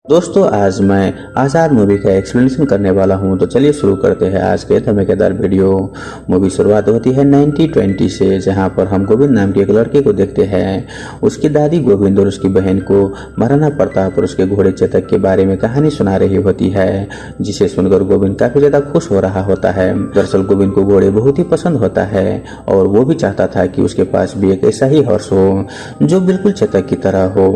दोस्तों आज मैं आज़ाद मूवी का एक्सप्लेनेशन करने वाला हूं, तो चलिए शुरू करते हैं आज के धमाकेदार वीडियो। मूवी शुरुआत होती है 1920 से, जहां पर हम गोविंद नाम के एक लड़के को देखते हैं। उसकी दादी गोविंद और उसकी बहन को महाराणा प्रताप और उसके घोड़े चेतक के बारे में कहानी सुना रही होती है, जिसे सुनकर गोविंद काफी ज्यादा खुश हो रहा होता है। दरअसल गोविंद को घोड़े बहुत ही पसंद होता है और वो भी चाहता था कि उसके पास भी एक ऐसा ही हॉर्स हो जो बिल्कुल चेतक की तरह हो।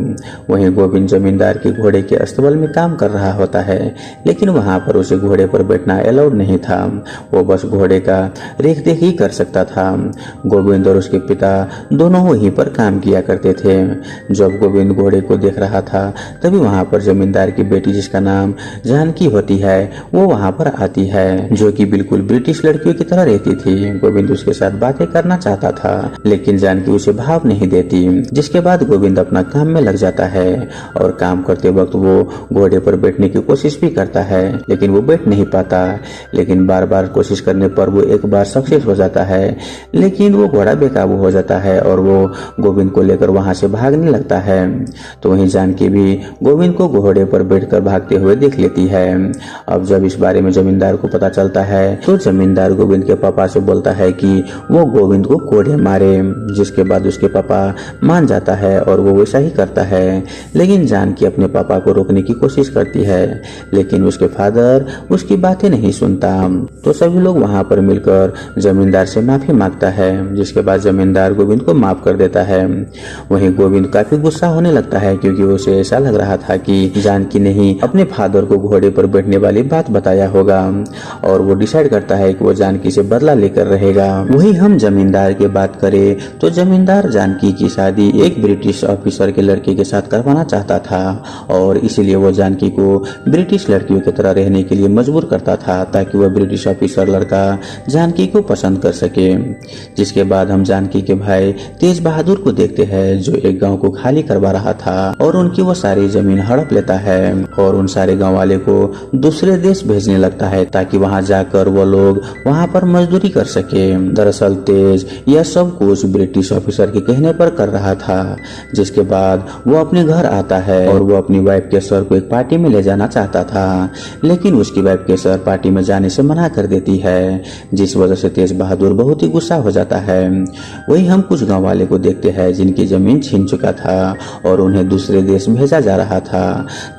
वहीं गोविंद जमींदार के घोड़े के अस्तबल में काम कर रहा होता है, लेकिन वहां पर उसे घोड़े पर बैठना अलाउड नहीं था। वो बस घोड़े का रेख देख ही कर सकता था। गोविंद और उसके पिता दोनों वहीं पर काम किया करते थे। जब गोविंद घोड़े को देख रहा था तभी वहां पर जमींदार की बेटी, जिसका नाम जानकी होती है, वो वहां पर आती है, जो कि बिल्कुल ब्रिटिश लड़कियों की तरह रहती थी। गोविंद उसके साथ बातें करना चाहता था, लेकिन जानकी उसे भाव नहीं देती। जिसके बाद गोविंद अपना काम में लग जाता है और काम करते वक्त वो घोड़े पर बैठने की कोशिश भी करता है, लेकिन वो बैठ नहीं पाता। लेकिन बार बार कोशिश करने पर वो एक बार सक्सेस हो जाता है, लेकिन वो घोड़ा बेकाबू हो जाता है और वो गोविंद को लेकर वहां से भागने लगता है। तो वहीं जानकी भी गोविंद को घोड़े पर बैठकर भागते हुए देख लेती है। अब जब इस बारे में जमींदार को पता चलता है तो जमींदार गोविंद के पापा से बोलता है कि वो गोविंद को कोड़े मारे। जिसके बाद उसके पापा मान जाता है और वो वैसा ही करता है। लेकिन जानकी अपने पापा को रोकने की कोशिश करती है, लेकिन उसके फादर उसकी बातें नहीं सुनता। तो सभी लोग वहां पर मिलकर जमींदार से माफी मांगता है, जिसके बाद जमींदार गोविंद को माफ कर देता है। वहीं गोविंद काफी गुस्सा होने लगता है, क्योंकि उसे ऐसा लग रहा था कि जानकी ने ही अपने फादर को घोड़े पर बैठने वाली बात बताया होगा, और वो डिसाइड करता है कि वो जानकी से बदला लेकर रहेगा। वही हम जमींदार की बात करें तो जमींदार जानकी की शादी एक ब्रिटिश ऑफिसर के लड़के के साथ करवाना चाहता था, और इसीलिए वो जानकी को ब्रिटिश लड़कियों की तरह रहने के लिए मजबूर करता था, ताकि वह ब्रिटिश ऑफिसर लड़का जानकी को पसंद कर सके। जिसके बाद हम जानकी के भाई तेज बहादुर को देखते हैं, जो एक गांव को खाली करवा रहा था और उनकी वो सारी जमीन हड़प लेता है और उन सारे गांव वाले को दूसरे देश भेजने लगता है, ताकि वहां जाकर वो लोग वहां पर मजदूरी कर सके। दरअसल तेज यह सब कुछ ब्रिटिश ऑफिसर के कहने पर कर रहा था। जिसके बाद वो अपने घर आता है और वो अपनी वाइफ के सर को एक पार्टी में ले जाना चाहता था, लेकिन उसकी वाइफ के सर पार्टी में जाने से मना कर देती है, जिस वजह से तेज बहादुर बहुत ही गुस्सा हो जाता है। वही हम कुछ गांव वाले को देखते हैं जिनकी जमीन छीन चुका था और उन्हें दूसरे देश भेजा जा रहा था,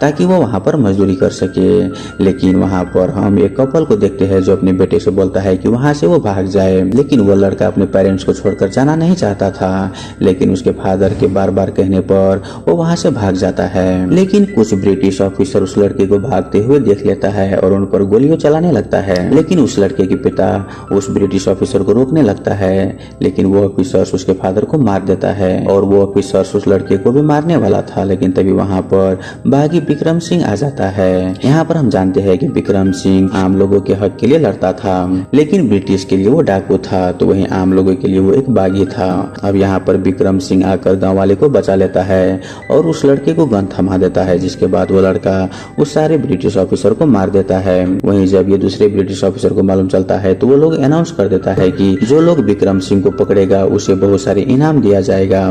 ताकि वो वहां पर मजदूरी कर सके। लेकिन वहां पर हम एक कपल को देखते हैं जो अपने बेटे से बोलता है कि वहां से वो भाग जाए, लेकिन वो लड़का अपने पेरेंट्स को छोड़कर जाना नहीं चाहता था। लेकिन उसके फादर के बार बार कहने पर वो वहां से भाग जाता है। लेकिन कुछ ब्रिटिश ऑफिसर उस लड़के को भागते हुए देख लेता है और उन पर गोलियां चलाने लगता है, लेकिन उस लड़के के पिता उस ब्रिटिश ऑफिसर को रोकने लगता है, लेकिन वो ऑफिसर उसके फादर को मार देता है और वो ऑफिसर उस लड़के को भी मारने वाला था। लेकिन तभी वहां पर बागी विक्रम सिंह आ जाता है। यहाँ पर हम जानते हैं कि विक्रम सिंह आम लोगों के हक के लिए लड़ता था, लेकिन ब्रिटिश के लिए वो डाकू था, तो वहीं आम लोगों के लिए वो एक बागी था। अब यहाँ पर विक्रम सिंह आकर गाँव वाले को बचा लेता है और उस लड़के को गन थमा देता है। जिसके बाद वो लड़का उस सारे ब्रिटिश ऑफिसर को मार देता है। वहीं जब ये दूसरे ब्रिटिश ऑफिसर को मालूम चलता है तो वो लोग अनाउंस कर देता है कि जो लोग विक्रम सिंह को पकड़ेगा उसे बहुत सारे इनाम दिया जाएगा।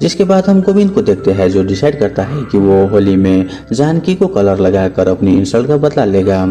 जिसके बाद हम गोविंद को देखते हैं, जो डिसाइड करता है कि वो होली में जानकी को कलर लगाकर अपनी इंसल्ट का बदला लेगा।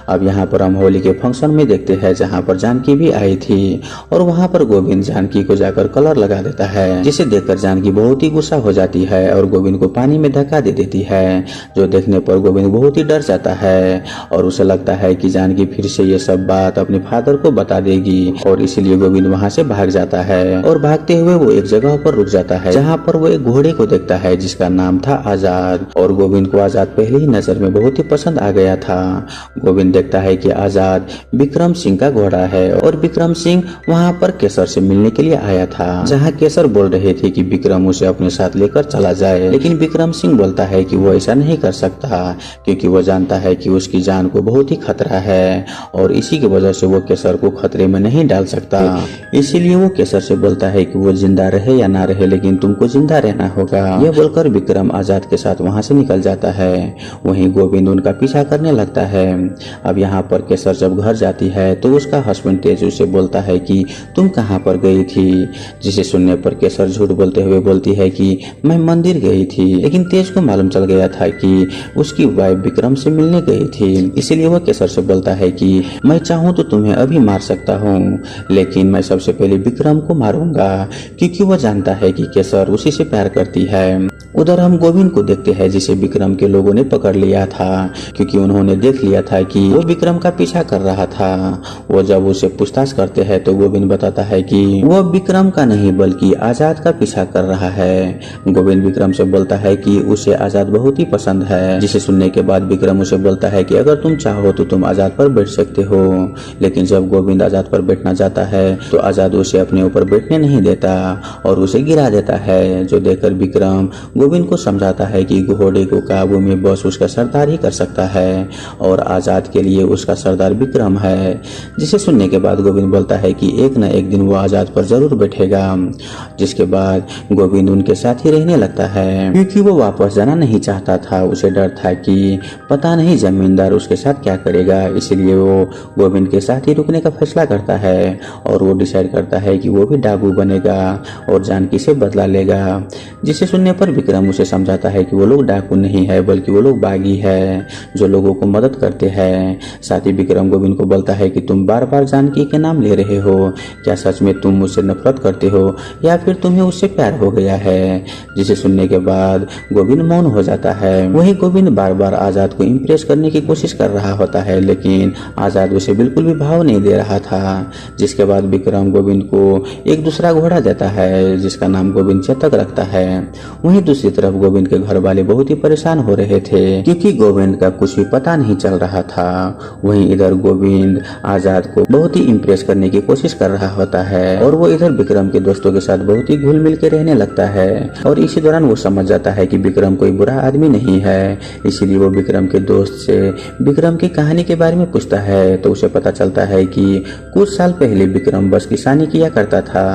अब यहाँ पर हम होली के फंक्शन में देखते हैं, जहाँ पर जानकी भी आई थी और वहाँ पर गोविंद जानकी को जाकर कलर लगा देता है, जिसे देखकर जानकी बहुत ही गुस्सा हो जाती है और गोविंद को पानी में धक्का दे देती है, जो देखने पर गोविंद बहुत ही डर जाता है और उसे लगता है कि जानकी फिर से ये सब बात अपने फादर को बता देगी, और इसीलिए गोविंद वहां से भाग जाता है। और भागते हुए वो एक जगह पर रुक जाता है, जहाँ पर वो एक घोड़े को देखता है जिसका नाम था आजाद, और गोविंद को आजाद पहले ही नजर में बहुत ही पसंद आ गया था। गोविंद देखता है कि आजाद विक्रम सिंह का घोड़ा है और विक्रम सिंह वहाँ पर केसर से मिलने के लिए आया था, जहाँ केसर बोल रहे थे कि विक्रम उसे अपने साथ लेकर चला जाए। लेकिन विक्रम सिंह बोलता है कि वो ऐसा नहीं कर सकता, क्योंकि वो जानता है कि उसकी जान को बहुत ही खतरा है और इसी की वजह से वो केसर को खतरे में नहीं डाल सकता। इसीलिए वो केसर से बोलता है कि वो जिंदा रहे या ना रहे, लेकिन तुमको जिंदा रहना होगा। यह बोलकर विक्रम आजाद के साथ वहां से निकल जाता है। वहीं गोविंद उनका पीछा करने लगता है। अब यहाँ पर केसर जब घर जाती है तो उसका हस्बैंड तेज उसे बोलता है कि तुम कहाँ पर गई थी, जिसे सुनने पर केसर झूठ बोलते हुए बोलती है कि मैं मंदिर गई थी। लेकिन तेज को मालूम चल गया था कि उसकी वाइफ विक्रम से मिलने गई थी। इसीलिए वह केसर से बोलता है कि मैं चाहूँ तो तुम्हें अभी मार सकता हूँ, लेकिन मैं सबसे पहले विक्रम को मारूंगा, क्योंकि वह जानता है कि केसर उसी से प्यार करती है। उधर हम गोविंद को देखते हैं, जिसे विक्रम के लोगों ने पकड़ लिया था, क्योंकि उन्होंने देख लिया था कि वो विक्रम का पीछा कर रहा था। वो जब उसे पूछताछ करते हैं तो गोविंद बताता है कि वो विक्रम का नहीं बल्कि आजाद का पीछा कर रहा है। गोविंद विक्रम से बोलता है कि उसे आजाद बहुत ही पसंद है, जिसे सुनने के बाद विक्रम उसे बोलता है कि अगर तुम चाहो तो तुम आजाद पर बैठ सकते हो। लेकिन जब गोविंद आजाद पर बैठना चाहता है तो आजाद उसे अपने ऊपर बैठने नहीं देता और उसे गिरा देता है, जो देखकर विक्रम गोविंद को समझाता है कि घोड़े को काबू में बस उसका सरदार ही कर सकता है और आजाद के लिए उसका सरदार विक्रम है। जिसे सुनने के बाद गोविंद बोलता है कि एक न एक दिन वो आजाद पर जरूर बैठेगा। जिसके बाद गोविंद उनके साथ ही रहने लगता है, क्योंकि वो वापस जाना नहीं चाहता था। उसे डर था कि पता नहीं जमींदार उसके साथ क्या करेगा, इसलिए वो गोविंद के साथ ही रुकने का फैसला करता है और वो डिसाइड करता है कि वो भी डाकू बनेगा और जानकी से बदला लेगा। जिसे सुनने पर विक्रम उसे समझाता है कि वो लोग डाकू नहीं है बल्कि वो लोग बागी है जो लोगों को मदद करते हैं। साथ ही विक्रम गोविंद को बोलता है कि तुम बार बार जानकी के नाम ले रहे हो, क्या सच में तुम मुझसे नफरत करते हो या फिर तुम्हें उससे प्यार हो गया है। जिसे सुनने के बाद गोविंद मौन हो जाता है। वही गोविंद बार बार आजाद को इम्प्रेस करने की कोशिश कर रहा होता है, लेकिन आजाद उसे बिल्कुल भी भाव नहीं दे रहा था। जिसके बाद विक्रम गोविंद को एक दूसरा घोड़ा देता है जिसका नाम गोविंद चेतक रखता है। वहीं दूसरी तरफ गोविंद के घर वाले बहुत ही परेशान हो रहे थे, क्योंकि गोविंद का कुछ भी पता नहीं चल रहा था। वहीं इधर गोविंद आजाद को बहुत ही इम्प्रेस करने की कोशिश कर रहा होता है और वो इधर विक्रम के दोस्तों के साथ बहुत ही घुल मिल के रहने लगता है। और इसी दौरान वो समझ जाता है कि विक्रम कोई बुरा आदमी नहीं है, इसीलिए वो विक्रम के दोस्त से विक्रम की कहानी के बारे में पूछता है। तो उसे पता चलता है कि कुछ साल पहले विक्रम बस किसानी किया करता था।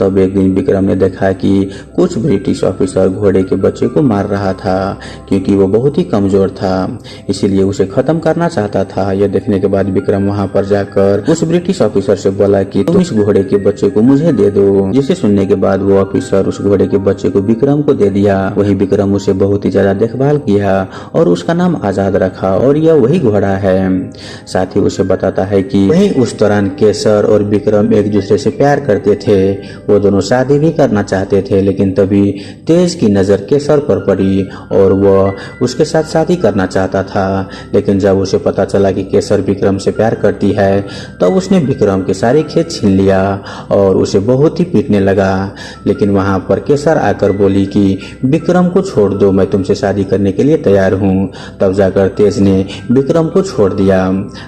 तब एक दिन विक्रम ने देखा कि कुछ ब्रिटिश ऑफिसर घोड़े के बच्चे को मार रहा था, क्योंकि वो बहुत ही कमजोर था, इसीलिए उसे खत्म करना चाहता था। यह देखने के बाद विक्रम वहां पर जाकर उस ब्रिटिश ऑफिसर से बोला कि तुम इस घोड़े के बच्चे को मुझे दे दो। जिसे सुनने के बाद वो ऑफिसर उस घोड़े के बच्चे को विक्रम को दे दिया। वही विक्रम उसे बहुत ही ज्यादा देखभाल किया और उसका नाम आजाद रखा और यह वही घोड़ा है। साथ ही उसे बताता है कि वही उस दौरान केसर और विक्रम एक दूसरे से प्यार करते थे। वो दोनों शादी भी करना चाहते थे, लेकिन तभी तेज की नजर केसर पर पड़ी और वह उसके साथ शादी करना चाहता था। लेकिन जब उसे पता चला कि केसर विक्रम से प्यार करती है तब उसने विक्रम के सारे खेत छीन लिया और उसे बहुत ही पीटने लगा। लेकिन वहां पर केसर आकर बोली कि विक्रम को छोड़ दो, मैं तुमसे शादी करने के लिए तैयार हूँ। तब जाकर तेज ने विक्रम को छोड़ दिया।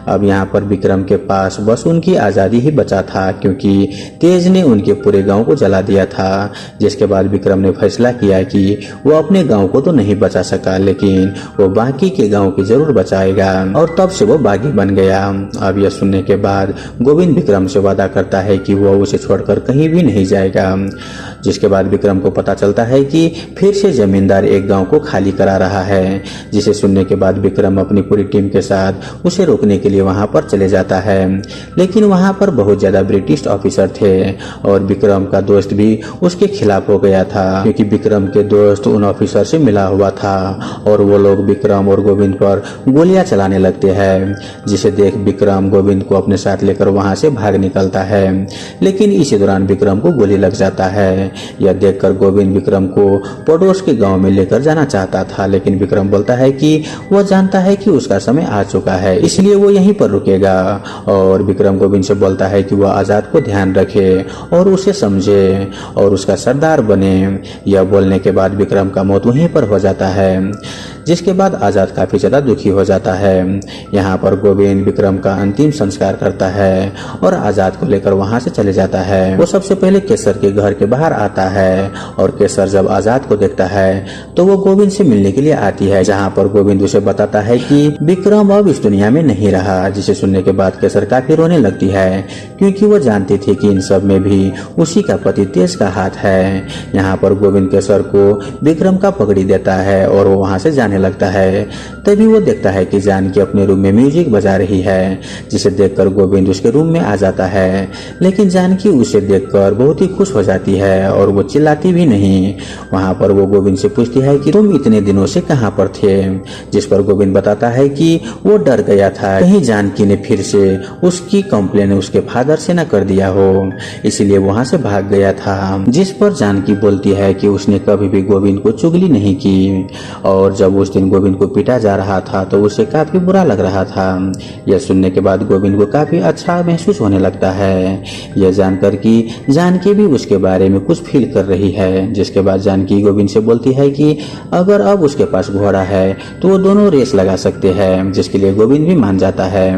अब यहाँ पर विक्रम के पास बस उनकी आजादी ही बचा था, क्योंकि तेज ने उनके पूरे गांव को जला दिया था। जिसके बाद विक्रम ने फैसला किया कि वो अपने गांव को तो नहीं बचा सका, लेकिन वो बाकी के गांव की जरूर बचाएगा और तब से वो बागी बन गया। अब यह सुनने के बाद गोविंद विक्रम से वादा करता है कि वो उसे छोड़कर कहीं भी नहीं जाएगा। जिसके बाद विक्रम को पता चलता है कि फिर से जमींदार एक गांव को खाली करा रहा है। जिसे सुनने के बाद विक्रम अपनी पूरी टीम के साथ उसे रोकने के लिए वहां पर चले जाता है, लेकिन वहां पर बहुत ज्यादा ब्रिटिश ऑफिसर थे और विक्रम का दोस्त भी उसके खिलाफ हो गया था, क्योंकि विक्रम के दोस्त उन ऑफिसर से मिला हुआ था और वो लोग विक्रम और गोविंद पर गोलियां चलाने लगते हैं। जिसे देख विक्रम गोविंद को अपने साथ लेकर वहां से भाग निकलता है, लेकिन इसी दौरान विक्रम को गोली लग जाता है। यह देखकर गोविंद विक्रम को पड़ोस के गांव में लेकर जाना चाहता था, लेकिन विक्रम बोलता है कि वह जानता है कि उसका समय आ चुका है, इसलिए वो यहीं पर रुकेगा। और विक्रम गोविंद से बोलता है कि वह आजाद को ध्यान रखे और उसे समझे और उसका सरदार बने। यह बोलने के बाद विक्रम का मौत वहीं पर हो जाता है, जिसके बाद आजाद काफी ज्यादा दुखी हो जाता है। यहाँ पर गोविंद विक्रम का अंतिम संस्कार करता है और आजाद को लेकर वहां से चले जाता है। वो सबसे पहले केसर के घर के बाहर आता है और केसर जब आजाद को देखता है तो वो गोविंद से मिलने के लिए आती है, जहाँ पर गोविंद उसे बताता है कि विक्रम अब इस दुनिया में नहीं रहा। जिसे सुनने के बाद केसर काफी रोने लगती है, क्योंकि वो जानती थी कि इन सब में भी उसी का पति तेज का हाथ है। यहाँ पर गोविंद केसर को विक्रम का पगड़ी देता है और वो वहां से जाने आने लगता है। तभी वो देखता है कि जानकी अपने रूम में म्यूजिक बजा रही है, जिसे देखकर गोविंद उसके रूम में आ जाता है। लेकिन जानकी उसे देखकर बहुत ही खुश हो जाती है और वो चिल्लाती भी नहीं। वहाँ पर वो गोविंद से पूछती है कि तुम इतने दिनों से कहाँ पर थे, जिस पर गोविंद बताता है कि वो डर गया था कहीं जानकी ने फिर से उसकी कंप्लेन उसके फादर से न कर दिया हो, इसीलिए वहाँ से भाग गया था। जिस पर जानकी बोलती है कि उसने कभी भी गोविंद को चुगली नहीं की और जब उस दिन गोविंद को पीटा जा रहा था तो उसे काफी बुरा लग रहा था। यह सुनने के बाद गोविंद को काफी अच्छा महसूस होने लगता है, यह जानकर कि जानकी भी उसके बारे में कुछ फील कर रही है। जिसके बाद जानकी गोविंद से बोलती है कि अगर अब उसके पास घोड़ा है तो वो दोनों रेस लगा सकते हैं, जिसके लिए गोविंद भी मान जाता है।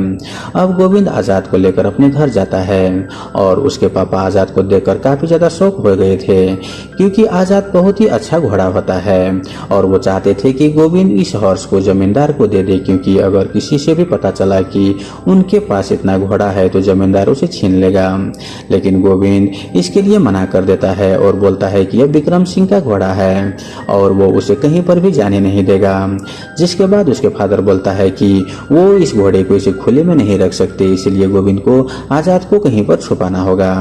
अब गोविंद आजाद को लेकर अपने घर जाता है और उसके पापा आजाद को देखकर काफी ज्यादा शौक हो गए थे, क्योंकि आजाद बहुत ही अच्छा घोड़ा होता है और वो चाहते थे कि गोविंद इस हॉर्स को जमींदार को दे दे, क्योंकि अगर किसी से भी पता चला कि उनके पास इतना घोड़ा है तो जमींदार उसे छीन लेगा। लेकिन गोविंद इसके लिए मना कर देता है और बोलता है कि यह विक्रम सिंह का घोड़ा है और वो उसे कहीं पर भी जाने नहीं देगा। जिसके बाद उसके फादर बोलता है कि वो इस घोड़े को इसे खुले में नहीं रख सकते, इसलिए गोविंद को आजाद को कहीं पर छुपाना होगा।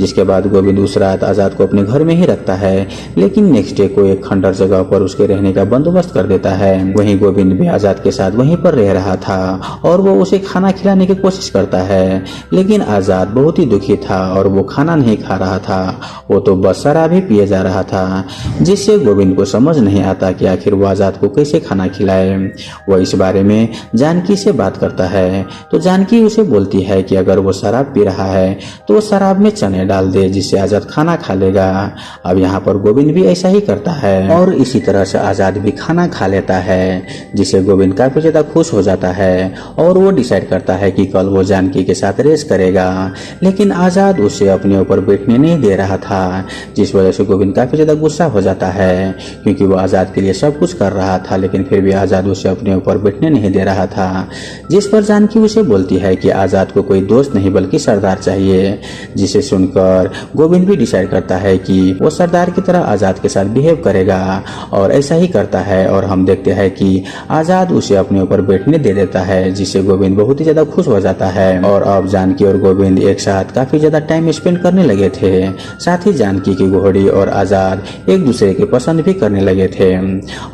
जिसके बाद गोविंद उस रात आजाद को अपने घर में ही रखता है, लेकिन नेक्स्ट डे को एक खंडर जगह पर उसके रहने का बंदोबस्त कर देता है। वहीं गोविंद भी आजाद के साथ वहीं पर रह रहा था और वो उसे खाना खिलाने की कोशिश करता है, लेकिन आजाद बहुत ही दुखी था और वो खाना नहीं खा रहा था, वो तो बस शराब ही पिए जा रहा था, जिससे गोविंद को समझ नहीं आता कि आखिर वो आजाद को कैसे खाना खिलाए। वो इस बारे में जानकी से बात करता है तो जानकी उसे बोलती है कि अगर वो शराब पी रहा है तो वो शराब में चने डाल दे, जिससे आजाद खाना खा लेगा। अब यहाँ पर गोविंद भी ऐसा ही करता है और इसी तरह से आजाद भी खाना खा लेता है, जिससे गोविंद काफी ज्यादा खुश हो जाता है और वो डिसाइड करता है कि कल वो जानकी के साथ रेस करेगा। लेकिन आजाद उसे अपने ऊपर बैठने नहीं दे रहा था, जिस वजह से गोविंद काफी ज्यादा गुस्सा हो जाता है, क्योंकि वो आजाद के लिए सब कुछ कर रहा था लेकिन फिर भी आजाद उसे अपने ऊपर बैठने नहीं दे रहा था। जिस पर जानकी उसे बोलती है कि आजाद को कोई दोस्त नहीं बल्कि सरदार चाहिए, जिसे सुनकर गोविंद भी डिसाइड करता है कि वो सरदार की तरह आजाद के साथ बिहेव करेगा और ऐसा ही करता है। और हम देखते हैं कि आजाद उसे अपने ऊपर बैठने दे देता है, जिससे गोविंद बहुत ही ज्यादा खुश हो जाता है। और अब जानकी और गोविंद एक साथ काफी ज्यादा टाइम स्पेंड करने लगे थे। साथ ही जानकी की घोड़ी और आजाद एक दूसरे की पसंद भी करने लगे थे।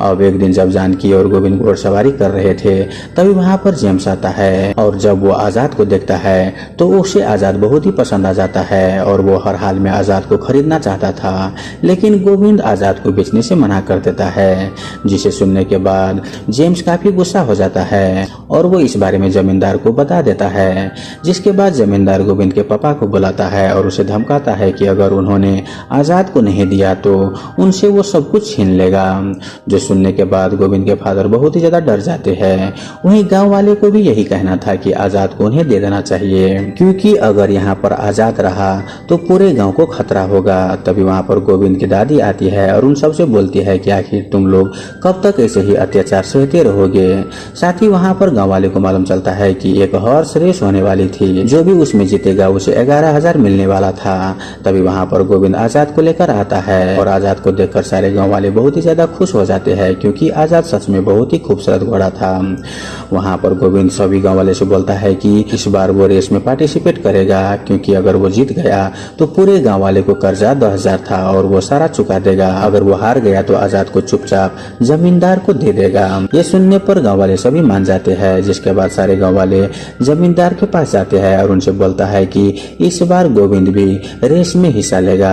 अब एक दिन जब जानकी और गोविंद घोड़सवारी कर रहे थे तभी वहाँ पर जेम्स आता है और जब वो आजाद को देखता है तो उसे आजाद बहुत ही पसंद आ जाता है और वो हर हाल में आजाद को खरीदना चाहता था, लेकिन गोविंद आजाद को बेचने से मना कर देता है। जिसे सुनने के बाद जेम्स काफी गुस्सा हो जाता है और वो इस बारे में जमींदार को बता देता है। जिसके बाद जमींदार गोविंद के पापा को बुलाता है और उसे धमकाता है कि अगर उन्होंने आजाद को नहीं दिया तो उनसे वो सब कुछ छीन लेगा। जो सुनने के बाद गोविंद के फादर बहुत ही ज्यादा डर जाते हैं। वहीं गांव वाले को भी यही कहना था कि आजाद को उन्हें दे देना चाहिए, क्योंकि अगर यहाँ पर आजाद रहा तो पूरे गांव को खतरा होगा। तभी वहाँ पर गोविंद की दादी आती है और उन सबसे बोलती है कि आखिर तुम लोग कब तक ऐसे ही अत्याचार सहते रहोगे। साथ ही वहाँ पर गाँव वाले को मालूम चलता है कि एक हॉर्स रेस होने वाली थी, जो भी उसमें जीतेगा उसे 11,000 मिलने वाला था। तभी वहाँ पर गोविंद आजाद को लेकर आता है और आजाद को देखकर सारे गाँव वाले बहुत ही ज्यादा खुश हो जाते हैं, क्योंकि आजाद सच में बहुत ही खूबसूरत घोड़ा था। वहाँ पर गोविंद सभी गाँव वाले से बोलता है कि इस बार वो रेस में पार्टिसिपेट करेगा, क्योंकि अगर वो जीत गया तो पूरे गाँव वाले को कर्जा 10,000 था और वो सारा चुका देगा। अगर वो हार गया तो आजाद को चुपचाप जमींदार को दे देगा। ये सुनने पर गाँव वाले सभी मान जाते हैं। जिसके बाद सारे गाँव वाले जमींदार के पास जाते हैं और उनसे बोलता है कि इस बार गोविंद भी रेस में हिस्सा लेगा।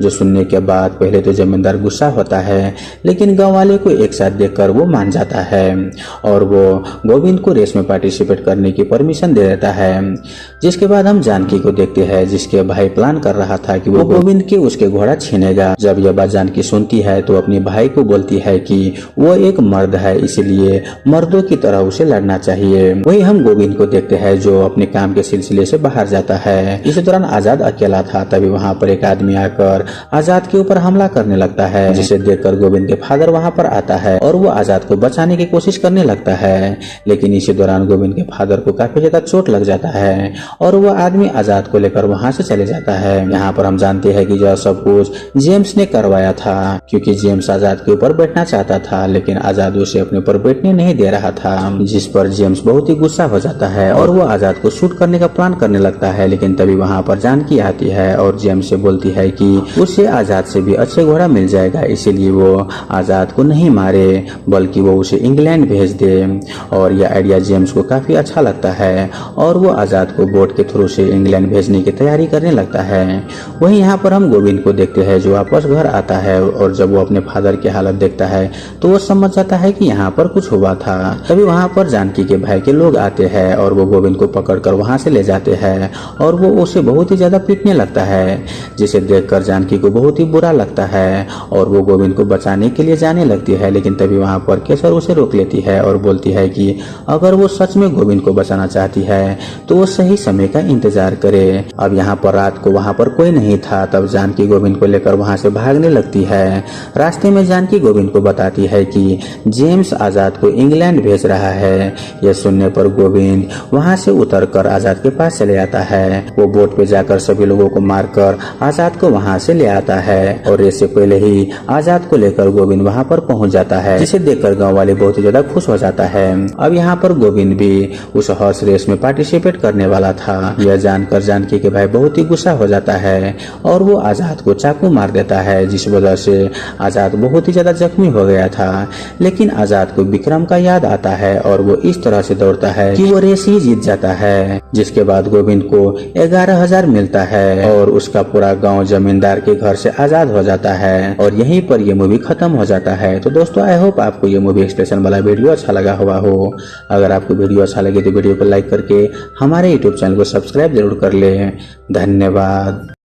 जो सुनने के बाद पहले तो जमींदार गुस्सा होता है, लेकिन गाँव वाले को एक साथ देखकर वो मान जाता है और वो गोविंद को रेस में पार्टिसिपेट करने की परमिशन दे देता है। जिसके बाद हम जानकी को देखते हैं, जिसके भाई प्लान कर रहा था कि वो गोविंद के उसके घोड़ा छीनेगा। जब यह बात जानकी सुनती है तो अपने भाई को बोलती है कि वो एक मर्द है, इसलिए मर्दों की तरह उसे लड़ना चाहिए। वही हम गोविंद को देखते हैं जो अपने काम के सिलसिले से बाहर जाता है। इस दौरान आजाद अकेला था। तभी वहाँ पर एक आदमी आकर आजाद के ऊपर हमला करने लगता है, जिसे देखकर गोविंद के फादर वहाँ पर आता है और वो आजाद को बचाने की कोशिश करने लगता है। लेकिन इसी दौरान गोविंद के फादर को काफी ज्यादा चोट लग जाता है और वो आदमी आजाद को लेकर वहाँ से चले जाता है। यहाँ पर हम जानते हैं कि यह सब कुछ जेम्स ने करवाया था, क्योंकि जेम्स आजाद के ऊपर बैठना चाहता था, लेकिन लेकिन आजाद उसे अपने पर बैठने नहीं दे रहा था, जिस पर जेम्स बहुत ही गुस्सा हो जाता है और वो आजाद को शूट करने का प्लान करने लगता है। लेकिन तभी वहाँ पर जानकी आती है और जेम्स से बोलती है कि उसे आजाद से भी अच्छे घोड़ा मिल जाएगा, इसीलिए वो आजाद को नहीं मारे बल्कि वो उसे इंग्लैंड भेज दे। और यह आइडिया जेम्स को काफी अच्छा लगता है और वो आजाद को बोट के थ्रू से इंग्लैंड भेजने की तैयारी करने लगता है। वहीं यहाँ पर हम गोविंद को देखते हैं जो वापस घर आता है और जब वो अपने फादर की हालत देखता है तो वो समझ जाता है कि यहाँ पर कुछ हुआ था। तभी वहाँ पर जानकी के भाई के लोग आते हैं और वो गोविंद को पकड़कर वहाँ से ले जाते हैं और वो उसे बहुत ही ज्यादा पीटने लगता है, जिसे देखकर जानकी को बहुत ही बुरा लगता है और वो गोविंद को बचाने के लिए जाने लगती है। लेकिन तभी वहाँ पर केसर उसे रोक लेती है और बोलती है कि अगर वो सच में गोविंद को बचाना चाहती है तो वो सही समय का इंतजार करे। अब यहाँ पर रात को वहाँ पर कोई नहीं था, तब जानकी गोविंद को लेकर वहाँ से भागने लगती है। रास्ते में जानकी गोविंद को बताती है कि जेम्स आजाद को इंग्लैंड भेज रहा है। यह सुनने पर गोविंद वहाँ से उतरकर आजाद के पास चले आता है। वो बोट पे जाकर सभी लोगों को मारकर आजाद को वहाँ से ले आता है और इससे पहले ही आजाद को लेकर गोविंद वहाँ पर पहुँच जाता है, जिसे देखकर गाँव वाले बहुत ही ज्यादा खुश हो जाता है। अब यहाँ पर गोविंद भी उस हॉर्स रेस में पार्टिसिपेट करने वाला था। यह जानकर जानकी के भाई बहुत ही गुस्सा हो जाता है और वो आजाद को चाकू मार देता है, जिस वजह से आजाद बहुत ही ज्यादा जख्मी हो गया था। लेकिन आजाद को विक्रम का याद आता है और वो इस तरह से दौड़ता है कि वो रेस ही जीत जाता है, जिसके बाद गोविंद को 11,000 मिलता है और उसका पूरा गांव जमींदार के घर से आजाद हो जाता है और यहीं पर ये मूवी खत्म हो जाता है। तो दोस्तों आई होप आपको ये मूवी एक्सप्रेशन वाला वीडियो अच्छा लगा हुआ हो। अगर आपको वीडियो अच्छा लगे तो वीडियो को लाइक करके हमारे यूट्यूब चैनल को सब्सक्राइब जरूर कर ले। धन्यवाद।